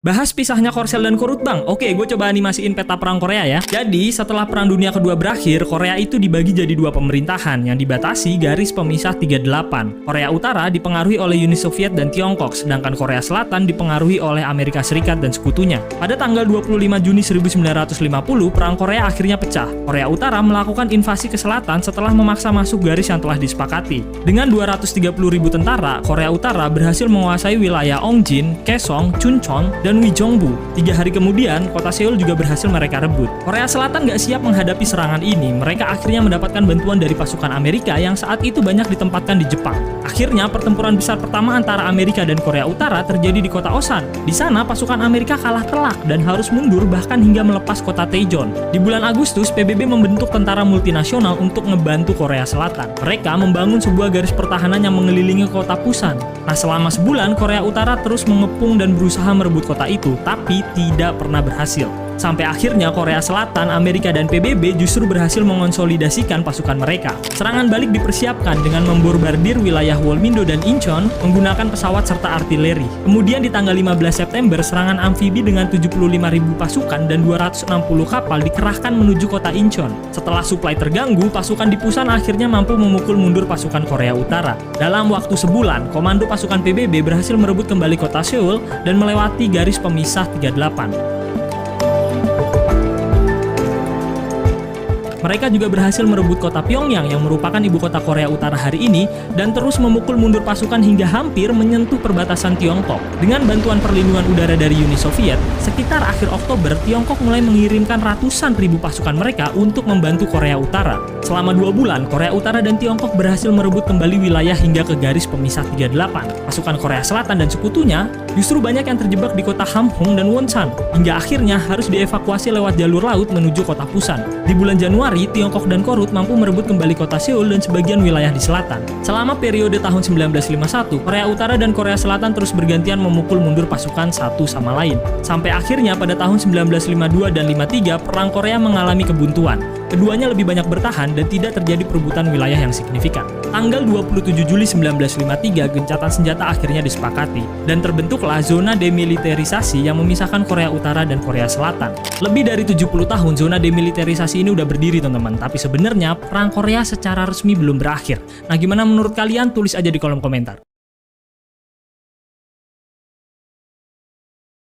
Bahas pisahnya Korsel dan Korut bang. Oke, gue coba animasiin peta perang Korea ya. Jadi, setelah Perang Dunia Kedua berakhir, Korea itu dibagi jadi dua pemerintahan yang dibatasi garis pemisah 38. Korea Utara dipengaruhi oleh Uni Soviet dan Tiongkok, sedangkan Korea Selatan dipengaruhi oleh Amerika Serikat dan sekutunya. Pada tanggal 25 Juni 1950, Perang Korea akhirnya pecah. Korea Utara melakukan invasi ke selatan setelah memaksa masuk garis yang telah disepakati. Dengan 230.000 tentara, Korea Utara berhasil menguasai wilayah Ongjin, Kaesong, Chuncheon, dan Uijeongbu. 3 hari kemudian, kota Seoul juga berhasil mereka rebut. Korea Selatan gak siap menghadapi serangan ini. Mereka akhirnya mendapatkan bantuan dari pasukan Amerika yang saat itu banyak ditempatkan di Jepang. Akhirnya, pertempuran besar pertama antara Amerika dan Korea Utara terjadi di kota Osan. Di sana, pasukan Amerika kalah telak dan harus mundur bahkan hingga melepas kota Daejeon. Di bulan Agustus, PBB membentuk tentara multinasional untuk ngebantu Korea Selatan. Mereka membangun sebuah garis pertahanan yang mengelilingi kota Pusan. Nah, selama sebulan, Korea Utara terus mengepung dan berusaha merebut kota itu, tapi tidak pernah berhasil. Sampai akhirnya Korea Selatan, Amerika, dan PBB justru berhasil mengonsolidasikan pasukan mereka. Serangan balik dipersiapkan dengan membombardir wilayah Wolmindo dan Incheon menggunakan pesawat serta artileri. Kemudian di tanggal 15 September, serangan amfibi dengan 75.000 pasukan dan 260 kapal dikerahkan menuju kota Incheon. Setelah suplai terganggu, pasukan di Pusan akhirnya mampu memukul mundur pasukan Korea Utara. Dalam waktu sebulan, komando pasukan PBB berhasil merebut kembali kota Seoul dan melewati garis pemisah 38. Mereka juga berhasil merebut kota Pyongyang yang merupakan ibu kota Korea Utara hari ini dan terus memukul mundur pasukan hingga hampir menyentuh perbatasan Tiongkok. Dengan bantuan perlindungan udara dari Uni Soviet, sekitar akhir Oktober, Tiongkok mulai mengirimkan ratusan ribu pasukan mereka untuk membantu Korea Utara. Selama 2 bulan, Korea Utara dan Tiongkok berhasil merebut kembali wilayah hingga ke garis pemisah 38. Pasukan Korea Selatan dan sekutunya justru banyak yang terjebak di kota Hamhung dan Wonsan, hingga akhirnya harus dievakuasi lewat jalur laut menuju kota Pusan. Di bulan Januari, Tiongkok dan Korut mampu merebut kembali kota Seoul dan sebagian wilayah di selatan. Selama periode tahun 1951, Korea Utara dan Korea Selatan terus bergantian memukul mundur pasukan satu sama lain. Sampai akhirnya pada tahun 1952 dan 53, Perang Korea mengalami kebuntuan. Keduanya lebih banyak bertahan dan tidak terjadi perebutan wilayah yang signifikan. Tanggal 27 Juli 1953, gencatan senjata akhirnya disepakati, dan terbentuklah zona demilitarisasi yang memisahkan Korea Utara dan Korea Selatan. Lebih dari 70 tahun zona demilitarisasi ini udah berdiri teman-teman, tapi sebenarnya Perang Korea secara resmi belum berakhir. Nah, gimana menurut kalian? Tulis aja di kolom komentar.